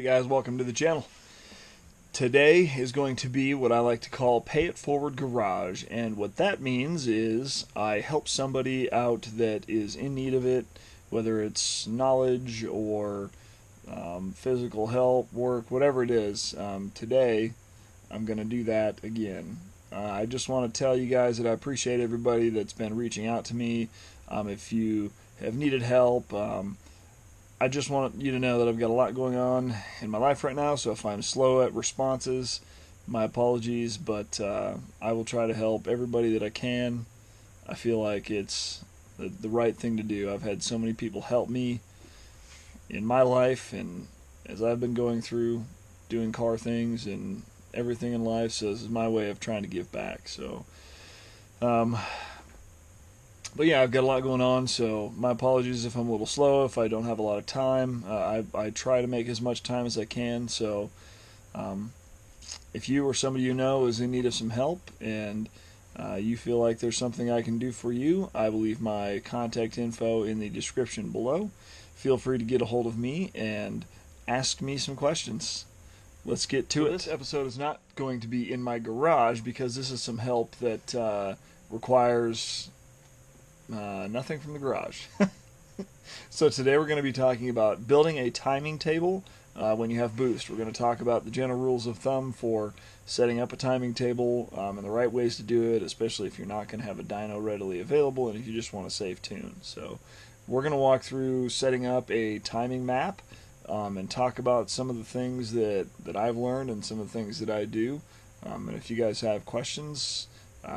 Hey guys, welcome to the channel. Today is going to be what I like to call Pay It Forward Garage, and what that means is I help somebody out that is in need of it, whether it's knowledge or physical help, work, whatever it is. Today I'm going to do that again. I just want to tell you guys that I appreciate everybody that's been reaching out to me. If you have needed help, I just want you to know that I've got a lot going on in my life right now, so if I'm slow at responses, my apologies, but I will try to help everybody that I can. I feel like it's the right thing to do. I've had so many people help me in my life, and as I've been going through doing car things and everything in life, so this is my way of trying to give back. So, but yeah, I've got a lot going on, so my apologies if I'm a little slow, if I don't have a lot of time. I try to make as much time as I can, so if you or somebody you know is in need of some help and you feel like there's something I can do for you, I will leave my contact info in the description below. Feel free to get a hold of me and ask me some questions. Let's get to it. This episode is not going to be in my garage because this is some help that requires nothing from the garage. So today we're going to be talking about building a timing table when you have boost. We're going to talk about the general rules of thumb for setting up a timing table and the right ways to do it, especially if you're not going to have a dyno readily available and if you just want to save tune. So we're going to walk through setting up a timing map and talk about some of the things that I've learned and some of the things that I do. And if you guys have questions,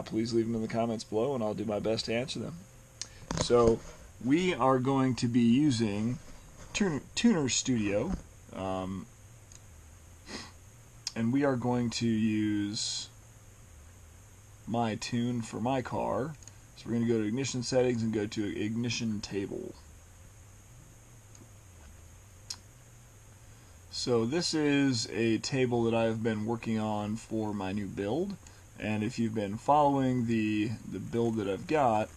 please leave them in the comments below and I'll do my best to answer them. So we are going to be using Tuner Studio, and we are going to use my tune for my car. So we're going to go to ignition settings and go to ignition table. So this is a table that I've been working on for my new build, and if you've been following the build that I've got,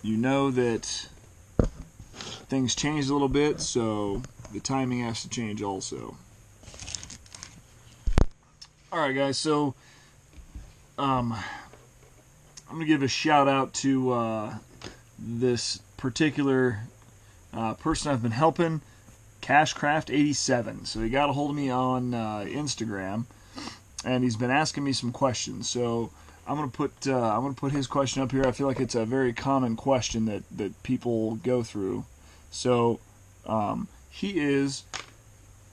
you know that things changed a little bit, so the timing has to change also. Alright guys, so I'm going to give a shout out to this particular person I've been helping, Cashcraft87. So he got a hold of me on Instagram, and he's been asking me some questions. So I'm gonna put his question up here. I feel like it's a very common question that people go through. So he is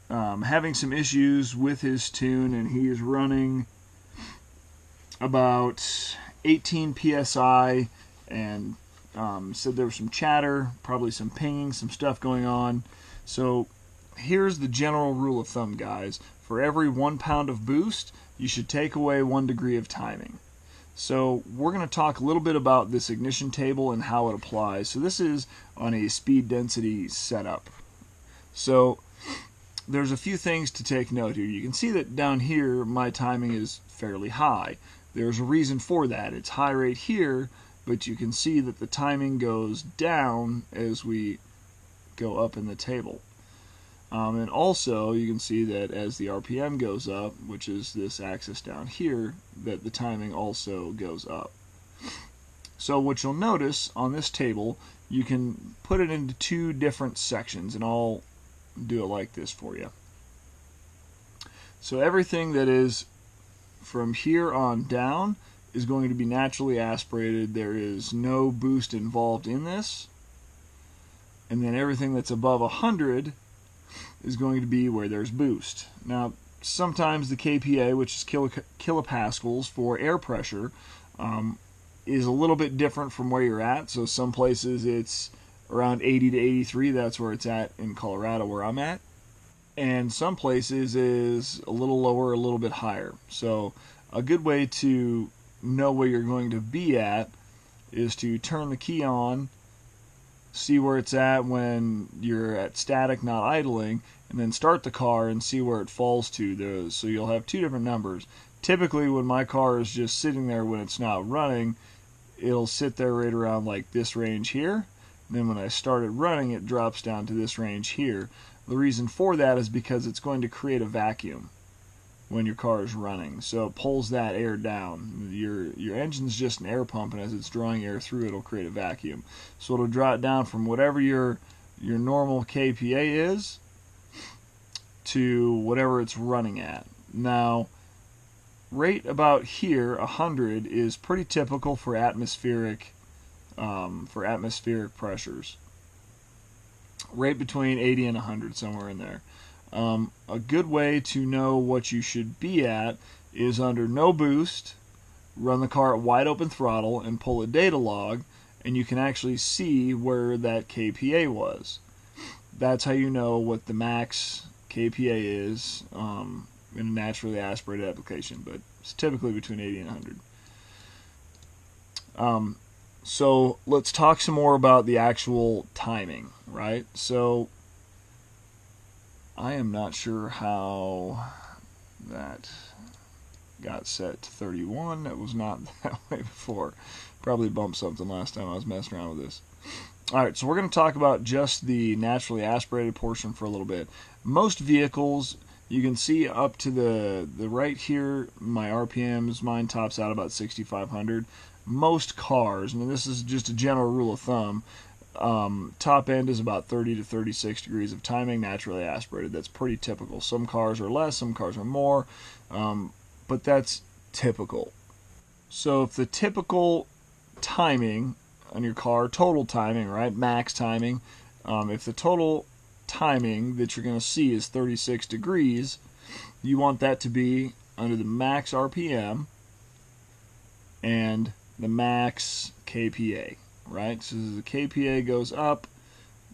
having some issues with his tune, and he is running about 18 psi, and said there was some chatter, probably some pinging, some stuff going on. So here's the general rule of thumb, guys. For every 1 pound of boost, you should take away 1 degree of timing. So we're going to talk a little bit about this ignition table and how it applies. So this is on a speed density setup. So there's a few things to take note here. You can see that down here my timing is fairly high. There's a reason for that. It's high right here, but you can see that the timing goes down as we go up in the table. And also you can see that as the RPM goes up, which is this axis down here, that the timing also goes up. So what you'll notice on this table, you can put it into 2 different sections, and I'll do it like this for you. So everything that is from here on down is going to be naturally aspirated. There is no boost involved in this. And then everything that's above 100 is going to be where there's boost. Now, sometimes the KPA, which is kilopascals for air pressure, is a little bit different from where you're at. So some places it's around 80 to 83. That's where it's at in Colorado, where I'm at. And some places is a little lower, a little bit higher. So a good way to know where you're going to be at is to turn the key on, see where it's at when you're at static, not idling, and then start the car and see where it falls to those. So you'll have 2 different numbers. Typically when my car is just sitting there when it's not running, it'll sit there right around like this range here. And then when I start it running, it drops down to this range here. The reason for that is because it's going to create a vacuum when your car is running, so it pulls that air down. Your engine's just an air pump, and as it's drawing air through, it'll create a vacuum. So it'll draw it down from whatever your normal kPa is to whatever it's running at. Now, right about here, 100 is pretty typical for atmospheric pressures. Right between 80 and 100, somewhere in there. A good way to know what you should be at is under no boost, run the car at wide open throttle and pull a data log, and you can actually see where that kPa was. That's how you know what the max kPa is in a naturally aspirated application, but it's typically between 80 and 100. So let's talk some more about the actual timing, right? So I am not sure how that got set to 31. It was not that way before. Probably bumped something last time I was messing around with this. Alright, so we're going to talk about just the naturally aspirated portion for a little bit. Most vehicles, you can see up to the right here, my RPMs, mine tops out about 6,500. Most cars, and this is just a general rule of thumb, top end is about 30 to 36 degrees of timing, naturally aspirated. That's pretty typical. Some cars are less, some cars are more, but that's typical. So if the typical timing on your car, total timing, right, max timing, if the total timing that you're going to see is 36 degrees, you want that to be under the max RPM and the max kPa, right? So as the kPa goes up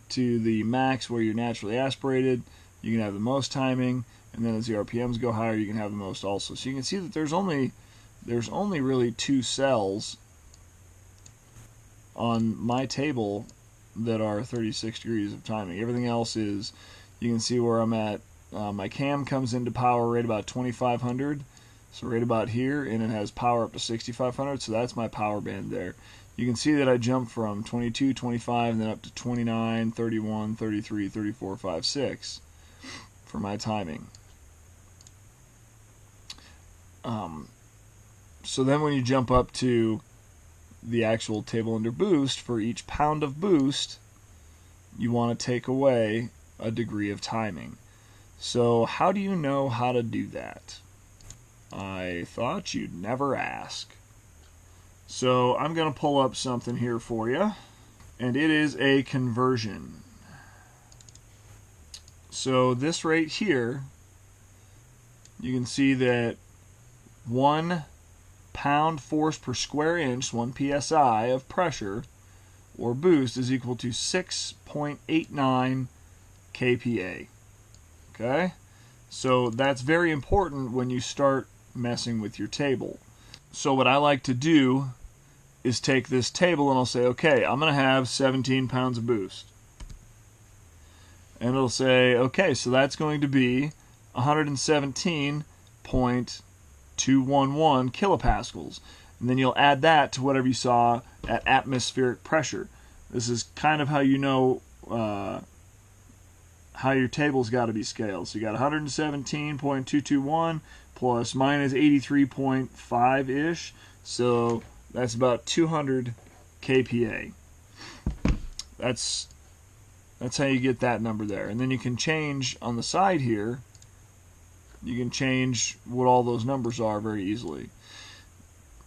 to the max where you're naturally aspirated, you can have the most timing, and then as the RPMs go higher, you can have the most also. So you can see that there's only really two cells on my table that are 36 degrees of timing. Everything else is, you can see where I'm at. My cam comes into power right about 2500, so right about here, and it has power up to 6500, so that's my power band there. You can see that I jumped from 22, 25, and then up to 29, 31, 33, 34, 5, 6 for my timing. So then when you jump up to the actual table under boost, for each pound of boost, you want to take away a degree of timing. So how do you know how to do that? I thought you'd never ask. So I'm going to pull up something here for you, and it is a conversion. So this right here, you can see that 1 pound force per square inch, 1 psi of pressure or boost is equal to 6.89 kPa. Okay? So that's very important when you start messing with your table. So what I like to do is take this table and I'll say, okay, I'm going to have 17 pounds of boost. And it'll say, okay, so that's going to be 117.211 kilopascals. And then you'll add that to whatever you saw at atmospheric pressure. This is kind of how you know how your table's got to be scaled. So you got 117.221 plus mine is 83.5-ish. So that's about 200 kPa. That's how you get that number there. And then you can change on the side here, you can change what all those numbers are very easily.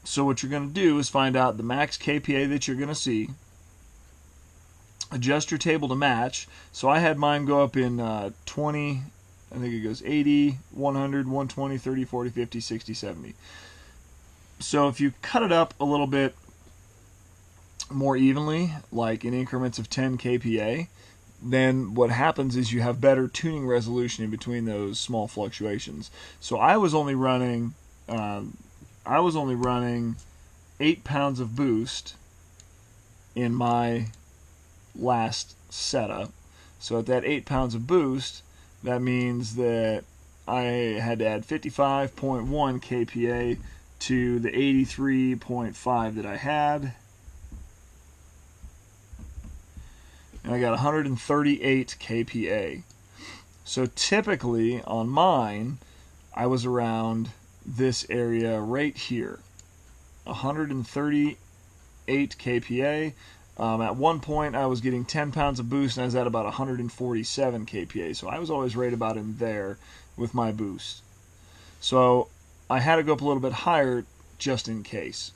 So what you're going to do is find out the max kPa that you're going to see, adjust your table to match. So I had mine go up in 20, I think it goes 80, 100, 120, 30, 40, 50, 60, 70. So if you cut it up a little bit more evenly, like in increments of 10 kPa, then what happens is you have better tuning resolution in between those small fluctuations. So I was only running 8 pounds of boost in my last setup. So at that 8 pounds of boost, that means that I had to add 55.1 kPa to the 83.5 that I had. And I got 138 kPa. So typically on mine, I was around this area right here, 138 kPa. At one point, I was getting 10 pounds of boost, and I was at about 147 kPa. So I was always right about in there with my boost. So I had to go up a little bit higher just in case.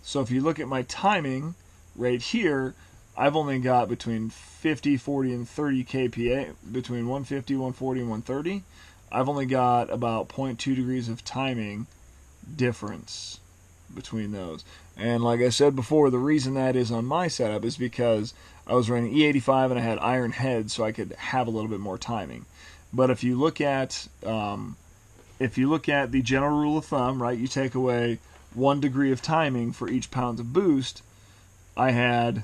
So if you look at my timing right here, I've only got between 50, 40, and 30 kPa, between 150, 140, and 130. I've only got about 0.2 degrees of timing difference between those. And like I said before, the reason that is on my setup is because I was running E85 and I had iron heads, so I could have a little bit more timing. But if you look at the general rule of thumb, right, you take away 1 degree of timing for each pound of boost. I had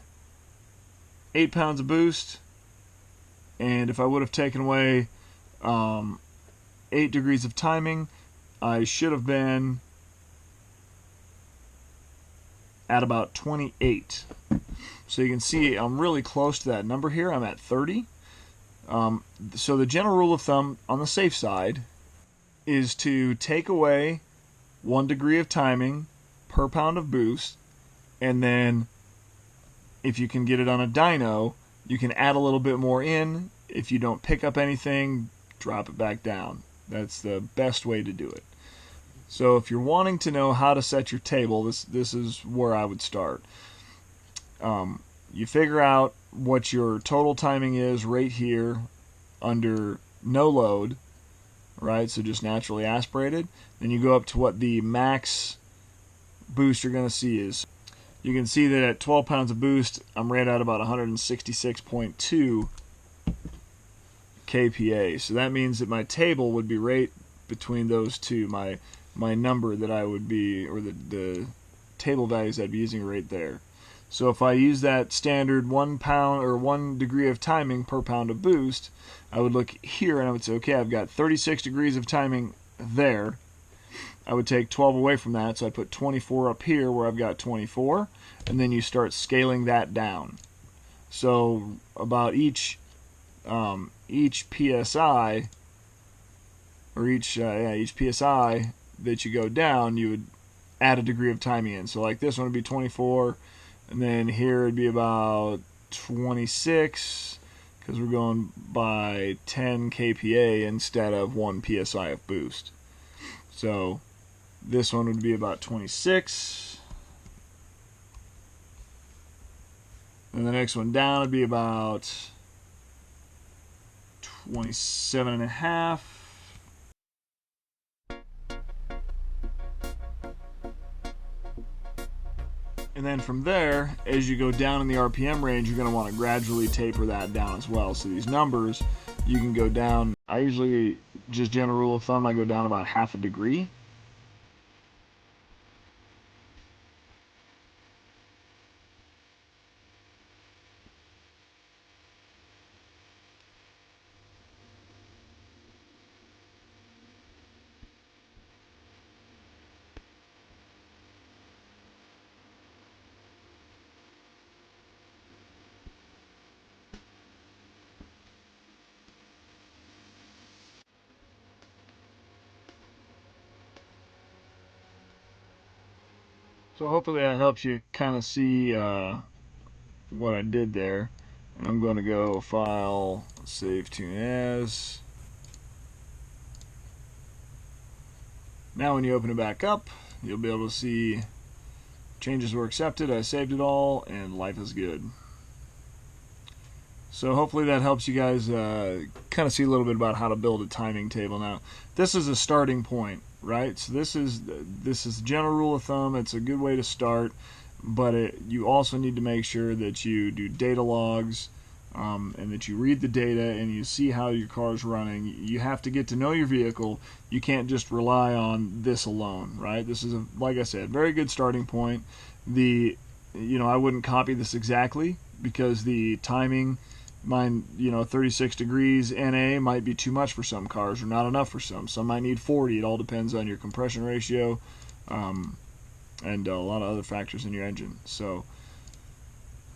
8 pounds of boost, and if I would have taken away 8 degrees of timing, I should have been at about 28. So you can see I'm really close to that number here. I'm at 30. So the general rule of thumb on the safe side is to take away 1 degree of timing per pound of boost, and then if you can get it on a dyno, you can add a little bit more in. If you don't pick up anything, drop it back down. That's the best way to do it. So if you're wanting to know how to set your table, this is where I would start. You figure out what your total timing is right here under no load, right? So just naturally aspirated. Then you go up to what the max boost you're going to see is. You can see that at 12 pounds of boost, I'm right at about 166.2 kPa. So that means that my table would be right between those two. My number that I would be, or the table values I'd be using right there. So if I use that standard 1 pound or 1 degree of timing per pound of boost, I would look here and I would say, okay, I've got 36 degrees of timing there. I would take 12 away from that, so I'd put 24 up here where I've got 24, and then you start scaling that down. So about each PSI, or each PSI that you go down, you would add a degree of timing in. So like this one would be 24, and then here it'd be about 26, because we're going by 10 kPa instead of 1 PSI of boost. So this one would be about 26. And the next one down would be about 27.5. And then from there, as you go down in the RPM range, you're going to want to gradually taper that down as well. So these numbers, you can go down. I usually, just general rule of thumb, I go down about half a degree. So hopefully that helps you kind of see what I did there. And I'm going to go File, Save Tune As. Now when you open it back up, you'll be able to see changes were accepted, I saved it all, and life is good. So hopefully that helps you guys kind of see a little bit about how to build a timing table. Now, this is a starting point, right? So this is general rule of thumb. It's a good way to start, but you also need to make sure that you do data logs and that you read the data and you see how your car is running. You have to get to know your vehicle. You can't just rely on this alone, right? This is, like I said, very good starting point. I wouldn't copy this exactly because the timing, mine, 36 degrees NA might be too much for some cars or not enough for some. Some might need 40. It all depends on your compression ratio and a lot of other factors in your engine. So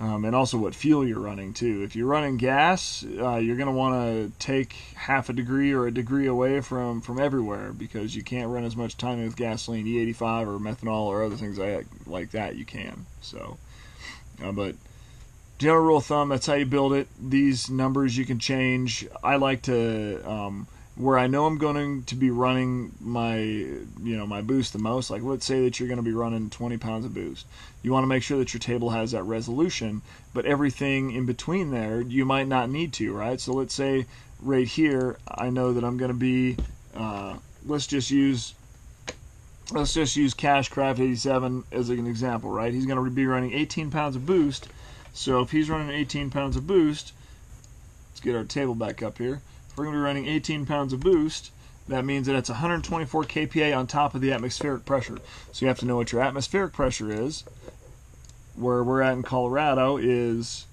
And also what fuel you're running too. If you're running gas, you're going to want to take half a degree or a degree away from everywhere, because you can't run as much timing with gasoline. E85 or methanol or other things like that you can. So, but general rule of thumb, that's how you build it. These numbers you can change. I like to where I know I'm going to be running my boost the most. Like, let's say that you're going to be running 20 pounds of boost. You want to make sure that your table has that resolution, but everything in between there you might not need to, right? So let's say right here I know that I'm going to be let's just use Cashcraft 87 as an example, right? He's going to be running 18 pounds of boost. So if he's running 18 pounds of boost, let's get our table back up here. If we're going to be running 18 pounds of boost, that means that it's 124 kPa on top of the atmospheric pressure. So you have to know what your atmospheric pressure is. Where we're at in Colorado is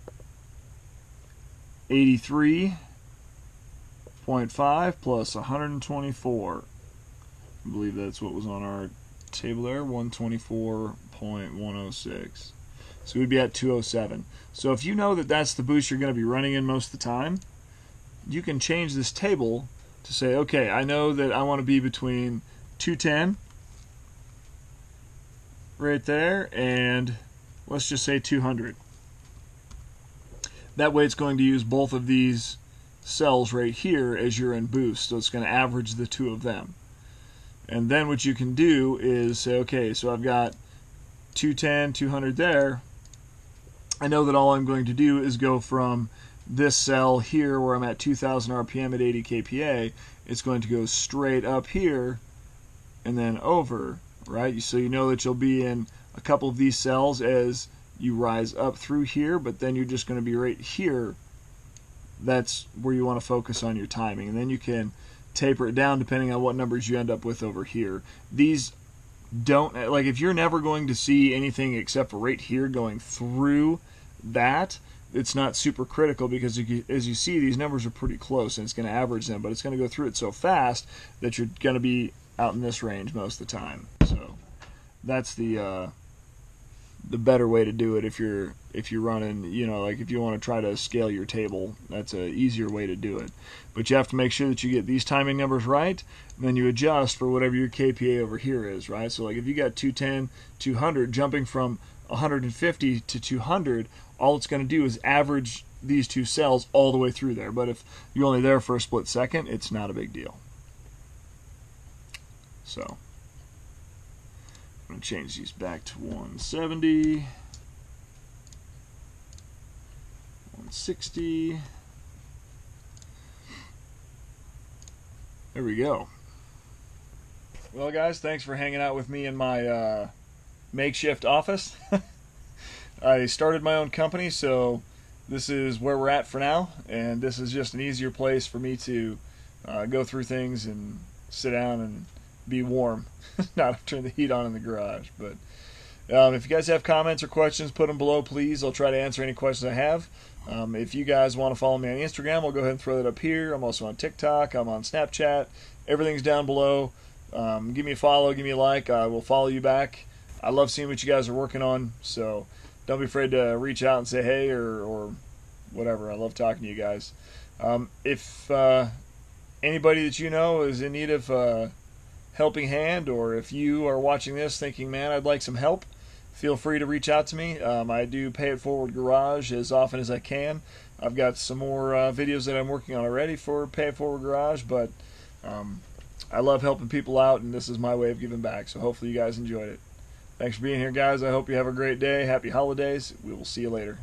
83.5 plus 124. I believe that's what was on our table there, 124.106. So we'd be at 207. So if you know that that's the boost you're going to be running in most of the time, you can change this table to say, okay, I know that I want to be between 210 right there and let's just say 200. That way it's going to use both of these cells right here as you're in boost, so it's going to average the two of them. And then what you can do is say, okay, so I've got 210, 200 there. I know that all I'm going to do is go from this cell here where I'm at 2000 RPM at 80 kPa. It's going to go straight up here and then over, right? So you know that you'll be in a couple of these cells as you rise up through here, but then you're just going to be right here. That's where you want to focus on your timing, and then you can taper it down depending on what numbers you end up with over here. These don't, like, if you're never going to see anything except for right here going through that, it's not super critical, because as you see, these numbers are pretty close and it's going to average them, but it's going to go through it so fast that you're going to be out in this range most of the time. So that's the better way to do it if you're running, like if you want to try to scale your table, that's an easier way to do it. But you have to make sure that you get these timing numbers right, and then you adjust for whatever your KPA over here is, right? So like if you got 210, 200, jumping from 150 to 200, all it's going to do is average these two cells all the way through there. But if you're only there for a split second, it's not a big deal. So I'm going to change these back to 170, 160. There we go. Well, guys, thanks for hanging out with me in my makeshift office. I started my own company, so this is where we're at for now, and this is just an easier place for me to go through things and sit down and be warm, not turn the heat on in the garage. But if you guys have comments or questions, put them below, please. I'll try to answer any questions I have. If you guys want to follow me on Instagram, I'll go ahead and throw that up here. I'm also on TikTok. I'm on Snapchat. Everything's down below. Give me a follow. Give me a like. I will follow you back. I love seeing what you guys are working on, so don't be afraid to reach out and say hey or whatever. I love talking to you guys. If anybody that you know is in need of helping hand, or if you are watching this thinking, man, I'd like some help, feel free to reach out to me. I do Pay It Forward Garage as often as I can. I've got some more videos that I'm working on already for Pay It Forward Garage, but I love helping people out, and this is my way of giving back, so hopefully you guys enjoyed it. Thanks for being here, guys. I hope you have a great day. Happy holidays. We will see you later.